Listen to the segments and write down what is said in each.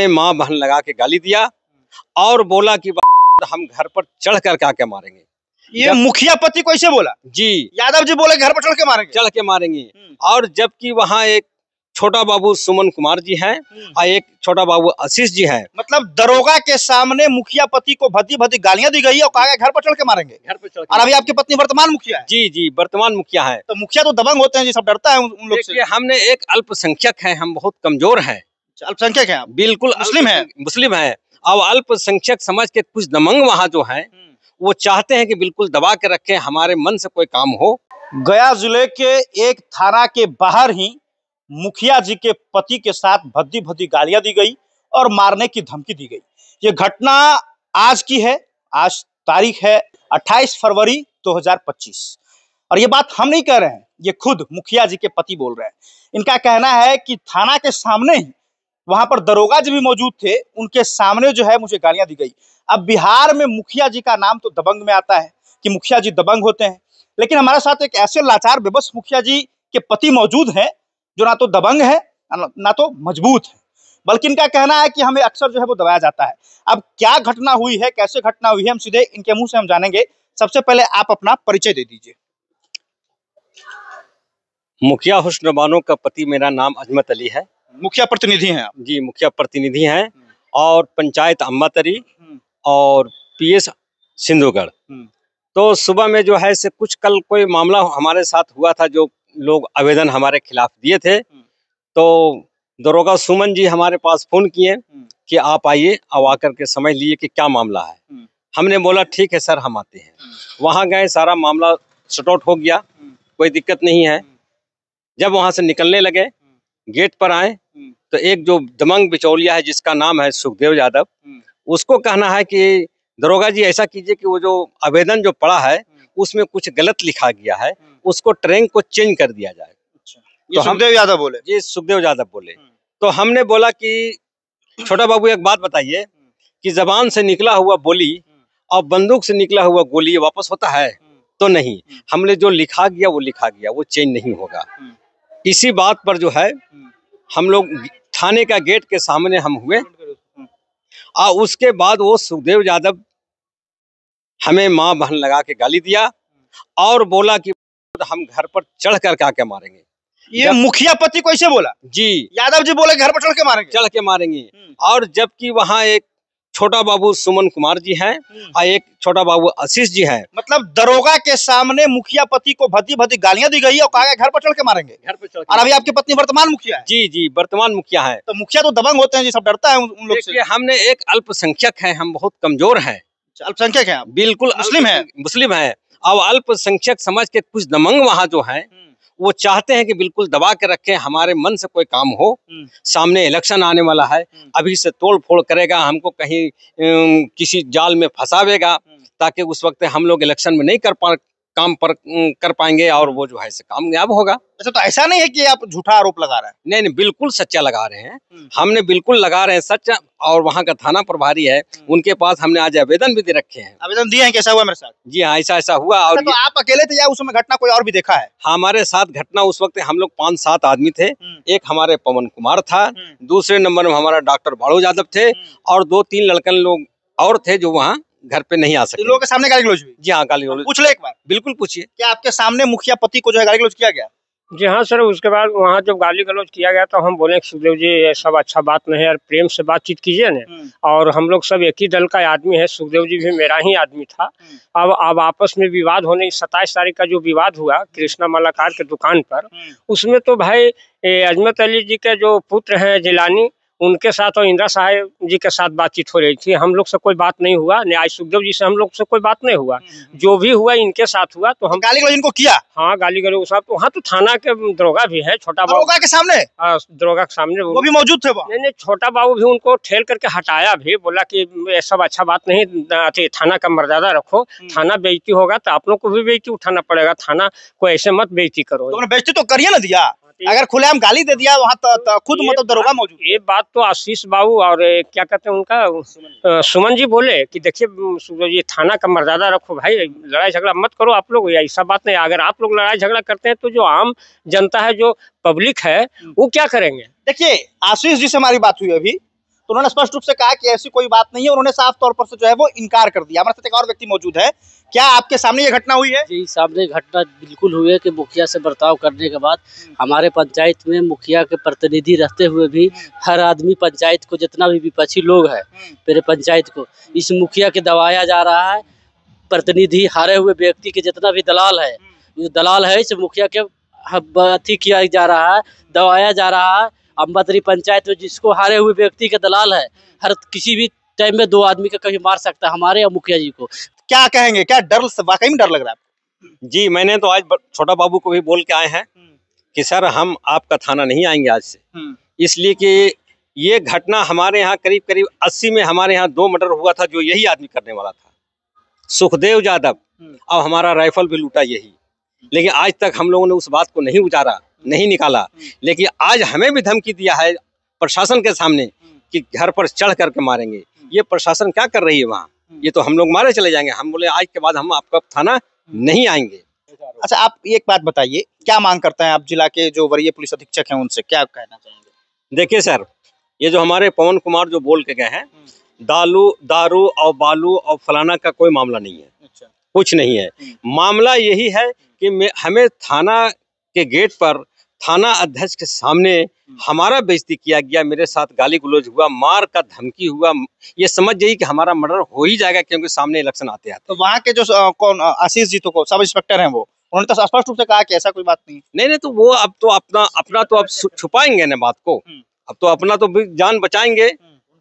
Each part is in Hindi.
माँ बहन लगा के गाली दिया और बोला कि हम घर पर चढ़ कर क्या मारेंगे। ये मुखिया पति कैसे बोला? जी, यादव जी बोले घर पर चढ़ के मारेंगे। और जबकि वहाँ एक छोटा बाबू सुमन कुमार जी हैं और एक छोटा बाबू आशीष जी हैं। मतलब दरोगा के सामने मुखिया पति को भद्दी भद्दी गालियां दी गई और कहा घर पर चढ़ के मारेंगे। और अभी आपकी पत्नी वर्तमान मुखिया है? जी, वर्तमान मुखिया है। तो मुखिया तो दबंग होते हैं जी, सब डरता है उन लोग से। हमने एक अल्पसंख्यक है, हम बहुत कमजोर हैं। अल्पसंख्यक है आप? बिल्कुल मुस्लिम है। अब अल्पसंख्यक समझ के कुछ दबंग वहाँ जो है वो चाहते हैं कि बिल्कुल दबा के रखें, हमारे मन से कोई काम हो। गया जिले के एक थाना के बाहर ही मुखिया जी के पति के साथ भद्दी भद्दी गालियां दी गई और मारने की धमकी दी गई। ये घटना आज की है। आज तारीख है 28 फरवरी 2025 और ये बात हम नहीं कह रहे हैं, ये खुद मुखिया जी के पति बोल रहे हैं। इनका कहना है कि थाना के सामने ही वहां पर दरोगा जी भी मौजूद थे, उनके सामने जो है मुझे गालियां दी गई। अब बिहार में मुखिया जी का नाम तो दबंग में आता है कि मुखिया जी दबंग होते हैं, लेकिन हमारे साथ एक ऐसे लाचार बेबस मुखिया जी के पति मौजूद हैं जो ना तो दबंग है ना तो मजबूत है, बल्कि इनका कहना है कि हमें अक्सर जो है वो दबाया जाता है। अब क्या घटना हुई है, कैसे घटना हुई है, हम सीधे इनके मुंह से हम जानेंगे। सबसे पहले आप अपना परिचय दे दीजिए। मुखिया हुस्नबानो का पति, मेरा नाम अजमत अली है। मुखिया प्रतिनिधि हैं आप? जी, मुखिया प्रतिनिधि हैं और पंचायत अम्बातरी और पीएस सिंधुगढ़। तो सुबह में जो है से कुछ कल कोई मामला हमारे साथ हुआ था, जो लोग आवेदन हमारे खिलाफ दिए थे, तो दरोगा सुमन जी हमारे पास फोन किए कि आप आइए। अब आकर के समझ लिए कि क्या मामला है। हमने बोला ठीक है सर, हम आते हैं। वहां गए, सारा मामला सॉर्ट आउट हो गया, कोई दिक्कत नहीं है। जब वहां से निकलने लगे, गेट पर आए तो एक जो दबंग बिचौलिया है जिसका नाम है सुखदेव यादव, उसको कहना है कि दरोगा जी ऐसा कीजिए कि वो जो आवेदन जो पड़ा है उसमें कुछ गलत लिखा गया है, उसको ट्रेंग को चेंज कर दिया जाए। तो सुखदेव यादव बोले? जी, सुखदेव यादव बोले। तो हमने बोला कि छोटा बाबू एक बात बताइए कि जबान से निकला हुआ बोली और बंदूक से निकला हुआ गोली वापस होता है? तो नहीं, हमने जो लिखा गया वो लिखा गया, वो चेंज नहीं होगा। इसी बात पर जो है हम लोग थाने का गेट के सामने हम हुए और उसके बाद वो सुखदेव यादव हमें माँ बहन लगा के गाली दिया और बोला कि हम घर पर चढ़ कर क्या मारेंगे। ये मुखिया पति कैसे बोला? जी, यादव जी बोले घर पर चढ़ के मारेंगे। और जबकि वहाँ एक छोटा बाबू सुमन कुमार जी हैं और एक छोटा बाबू आशीष जी हैं। मतलब दरोगा के सामने मुखिया पति को भद्दी भद्दी गालियां दी गई और कहा घर पर चढ़ के मारेंगे। और अभी आपकी पत्नी वर्तमान मुखिया है? जी, वर्तमान मुखिया है। तो मुखिया तो दबंग होते हैं जी, सब डरता है उन लोग से। हमने एक अल्पसंख्यक है, हम बहुत कमजोर हैं। अल्पसंख्यक है आप? बिल्कुल मुस्लिम है। अब अल्पसंख्यक समझ के कुछ दबंग वहाँ जो है वो चाहते हैं कि बिल्कुल दबा के रखें, हमारे मन से कोई काम हो। सामने इलेक्शन आने वाला है, अभी से तोड़ फोड़ करेगा, हमको कहीं किसी जाल में फंसावेगा ताकि उस वक्त हम लोग इलेक्शन में नहीं कर पाएंगे और वो जो है से कामयाब होगा। अच्छा, तो ऐसा नहीं है कि आप झूठा आरोप लगा रहे हैं? नहीं, बिल्कुल सच्चा लगा रहे हैं। हमने बिल्कुल लगा रहे हैं सच्चा। और वहाँ का थाना प्रभारी है, उनके पास हमने आज आवेदन भी दे रखे हैं। आवेदन दिए हैं? कैसा हुआ मेरे साथ? जी हाँ, ऐसा हुआ। और तो आप अकेले थे या उस समय घटना कोई और भी देखा है? हमारे साथ घटना उस वक्त हम लोग 5-7 आदमी थे। एक हमारे पवन कुमार था, दूसरे नंबर में हमारा डॉक्टर बाड़ू यादव थे और 2-3 लड़कन लोग और थे जो वहाँ घर पे नहीं आ सके। लोगों के सामने गाली गलौज हुई? जी हाँ, गाली गलौज। पूछ ले एक बार। बिल्कुल पूछिए। क्या आपके सामने मुखिया पति को जो है गाली गलौज किया गया? जी हाँ सर, उसके बाद वहाँ जब गाली गलौज किया गया तो हम बोले सुखदेव जी ये सब अच्छा बात नहीं है यार, प्रेम से बातचीत कीजिए ना। और हम लोग सब एक ही दल का आदमी है, सुखदेव जी भी मेरा ही आदमी था। अब आपस में विवाद होने, 27 तारीख का जो विवाद हुआ कृष्णा मलाकार के दुकान पर, उसमें तो भाई अजमत अली जी के जो पुत्र हैं जिलानी, उनके साथ और इंदिरा साहब जी के साथ बातचीत हो रही थी। हम लोग से कोई बात नहीं हुआ, न्याय सुखदेव जी से हम लोग से कोई बात नहीं हुआ। जो भी हुआ इनके साथ हुआ। तो हम गाली गलौज इनको किया? हाँ, गाली गलौज साहब। तो वहाँ तो थाना के दरोगा भी है, छोटा बाबू। दरोगा के सामने? हाँ, दरोगा के सामने वो भी मौजूद थे? नहीं, छोटा बाबू भी उनको ठेल करके हटाया भी, बोला कि ये सब अच्छा बात नहीं, थाना का मर्यादा रखो, थाना बेइज्जती होगा तो आप लोग को भी बेइज्जती उठाना पड़ेगा, थाना को ऐसे मत बेइज्जती करो। तो बेइज्जती तो करिए ना दिया, अगर खुलेआम गाली दे दिया वहाँ तो खुद मतलब दरोगा मौजूद। ये बात तो आशीष बाबू और क्या कहते हैं उनका सुमन जी बोले कि देखिए ये थाना का मर्यादा रखो भाई, लड़ाई झगड़ा मत करो आप लोग, ऐसा बात नहीं। अगर आप लोग लड़ाई झगड़ा करते हैं तो जो आम जनता है, जो पब्लिक है, वो क्या करेंगे? देखिए, आशीष जी से हमारी बात हुई अभी, तो उन्होंने स्पष्ट रूप से कहा कि ऐसी कोई बात नहीं है। उन्होंने साफ तौर पर से जो है वो इनकार कर दिया। हमारे साथ एक और व्यक्ति मौजूद है। क्या आपके सामने ये घटना हुई है? जी, सामने घटना बिल्कुल हुई है कि मुखिया से बर्ताव करने के बाद हमारे पंचायत में मुखिया के प्रतिनिधि रहते हुए भी हर आदमी पंचायत को, जितना भी विपक्षी लोग है मेरे पंचायत को, इस मुखिया के दबाया जा रहा है। प्रतिनिधि, हारे हुए व्यक्ति के जितना भी दलाल है, जो दलाल है इस मुखिया के अथी किया जा रहा है, दबाया जा रहा है। अम्बातरी पंचायत में जिसको हारे हुए व्यक्ति के दलाल है, हर किसी भी टाइम में 2 आदमी का कभी मार सकता है, हमारे या मुखिया जी को। क्या कहेंगे, क्या डर, वाकई में डर लग रहा है? जी, मैंने तो आज छोटा बाबू को भी बोल के आए हैं कि सर हम आपका थाना नहीं आएंगे आज से, इसलिए कि ये घटना हमारे यहाँ करीब करीब 80 में हमारे यहाँ 2 मर्डर हुआ था, जो यही आदमी करने वाला था, सुखदेव यादव। अब हमारा राइफल भी लूटा यही, लेकिन आज तक हम लोगों ने उस बात को नहीं उजारा, नहीं निकाला। लेकिन आज हमें भी धमकी दिया है प्रशासन के सामने कि घर पर चढ़ करके मारेंगे। ये प्रशासन क्या कर रही है वहाँ? ये तो हम लोग मारे चले जाएंगे। हम बोले आज के बाद हम आपका थाना नहीं आएंगे। अच्छा, आप एक बात बताइए, क्या मांग करते हैं आप जिला के जो वरीय पुलिस अधीक्षक हैं उनसे, क्या कहना चाहेंगे? देखिए सर, ये जो हमारे पवन कुमार जो बोल के गए हैं, दारू और बालू और फलाना का कोई मामला नहीं है। अच्छा। कुछ नहीं है। मामला यही है कि हमें थाना के गेट पर थाना अध्यक्ष के सामने हमारा बेइज्जती किया गया, मेरे साथ गाली गलौज हुआ, मार का धमकी हुआ। ये समझ जाइए कि हमारा मर्डर हो ही जाएगा, क्योंकि सामने इलेक्शन आते आते। तो वहाँ के जो कौन आशीष जी तो सब इंस्पेक्टर हैं, वो उन्होंने तो स्पष्ट रूप से कहा कि ऐसा कोई बात नहीं। नहीं, तो वो अब तो अपना तो अब छुपाएंगे ना बात को। अब तो अपना तो जान बचाएंगे।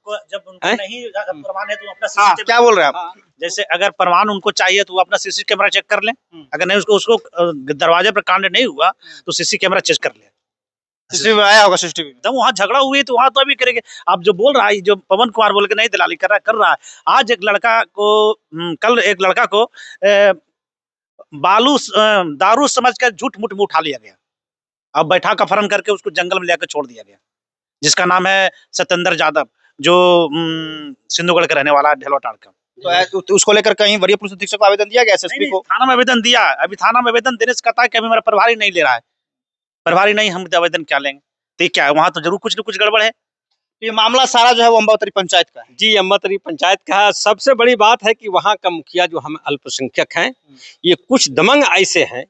जब उनको नहीं प्रमाण है तो अपना क्या बोल रहे हैं आप? जैसे अगर प्रमाण उनको चाहिए तो वो अपना सीसी कैमरा चेक कर लें। अगर नहीं उसको दरवाजे पर कांड नहीं हुआ तो सीसी कैमरा चेक कर ले। सीसीटीवी आया होगा, सीसीटीवी तो वहाँ झगड़ा हुई तो वहाँ तो अभी करेंगे। आप जो बोल रहा है, जो पवन कुमार बोल के नहीं दलाली कर रहा है। आज एक लड़का को, कल एक लड़का को दारू समझकर झूठ मूठ में उठा लिया गया। अब बैठा कफरन करके उसको जंगल में लेकर छोड़ दिया गया, जिसका नाम है सत्येंद्र यादव, जो सिंधुगढ़ का रहने वाला है, ढेलवाटाड़ का। तो उसको लेकर कहीं वरीय पुलिस अधीक्षक को आवेदन दिया गया, एसएसपी को? थाना में आवेदन दिया। अभी थाना में आवेदन देने से कहता है कि अभी मेरा प्रभारी नहीं ले रहा है। प्रभारी नहीं, हम आवेदन क्या लेंगे? तो क्या है, वहाँ तो जरूर कुछ न कुछ गड़बड़ है। ये मामला सारा जो है वो अम्बातरी पंचायत का है। जी, अम्बातरी पंचायत का है। सबसे बड़ी बात है कि वहाँ का मुखिया जो हम अल्पसंख्यक हैं, ये कुछ दमंग ऐसे हैं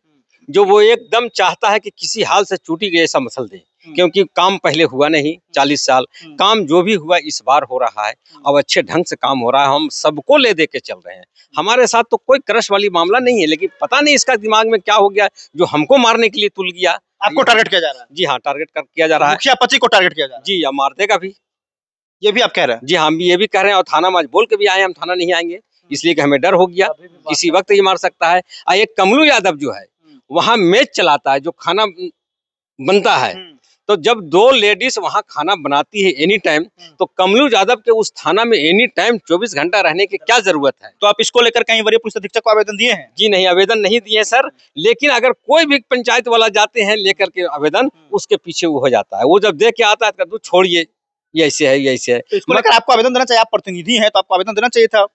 जो वो एकदम चाहता है कि किसी हाल से चूटी गई ऐसा मसल दे, क्योंकि काम पहले हुआ नहीं 40 साल। काम जो भी हुआ इस बार हो रहा है, अब अच्छे ढंग से काम हो रहा है। हम सबको ले दे के चल रहे हैं। हमारे साथ तो कोई क्रश वाली मामला नहीं है, लेकिन पता नहीं इसका दिमाग में क्या हो गया जो हमको मारने के लिए तुल गया। आपको टारगेट किया जा रहा है? जी हाँ, टारगेट किया जा रहा है। मुखिया पति को टारगेट किया जा रहा है? जी, या मार देगा भी, ये भी आप कह रहे हैं? जी, हम भी ये भी कह रहे हैं। और थाना में बोल के भी आए हम थाना नहीं आएंगे, इसलिए कि हमें डर हो गया, किसी वक्त ये मार सकता है। एक कमलू यादव जो है वहाँ मेज चलाता है, जो खाना बनता है। तो जब 2 लेडीज वहाँ खाना बनाती है एनी टाइम, तो कमलू यादव के उस थाना में एनी टाइम 24 घंटा रहने की क्या जरूरत है? तो आप इसको लेकर कहीं वरीय पुलिस अधीक्षक को आवेदन दिए हैं? जी नहीं, आवेदन नहीं दिए सर। लेकिन अगर कोई भी पंचायत वाला जाते हैं लेकर के आवेदन, उसके पीछे वो हो जाता है। वो जब देख के आता है तो छोड़िए, ये ऐसे है, ये ऐसे है। तो इसको लेकर आपको आवेदन देना चाहिए, आप प्रतिनिधि हैं तो आपको आवेदन देना चाहिए था।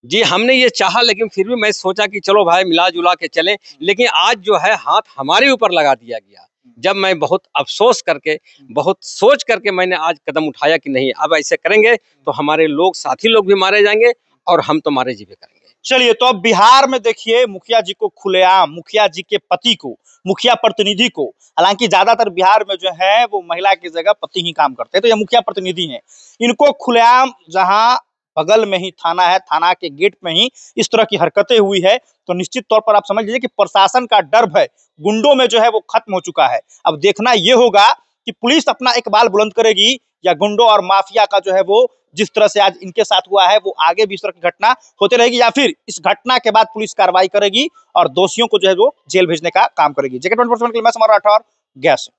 जी, हमने ये चाहा, लेकिन फिर भी मैं सोचा कि चलो भाई मिला जुला के चलें। लेकिन आज जो है हाथ हमारे ऊपर लगा दिया गया। जब मैं बहुत अफसोस करके, बहुत सोच करके मैंने आज कदम उठाया कि नहीं, अब ऐसे करेंगे तो हमारे लोग, साथी लोग भी मारे जाएंगे और हम तो मारे जी भी करेंगे। चलिए, तो अब बिहार में देखिए मुखिया जी को खुलेआम, मुखिया जी के पति को, मुखिया प्रतिनिधि को, हालांकि ज्यादातर बिहार में जो है वो महिला की जगह पति ही काम करते हैं, तो ये मुखिया प्रतिनिधि हैं, इनको खुलेआम जहां बगल में ही थाना है, थाना के गेट में ही इस तरह की हरकतें हुई है, तो निश्चित तौर पर आप समझ लीजिए कि प्रशासन का डर भय गुंडों में जो है वो खत्म हो चुका है। अब देखना ये होगा कि पुलिस अपना इकबाल बुलंद करेगी या गुंडों और माफिया का जो है वो जिस तरह से आज इनके साथ हुआ है वो आगे भी इस तरह की घटना होती रहेगी, या फिर इस घटना के बाद पुलिस कार्रवाई करेगी और दोषियों को जो है वो जेल भेजने का काम करेगी। जगत 24 के लिए मैं समर राठौर, गया से।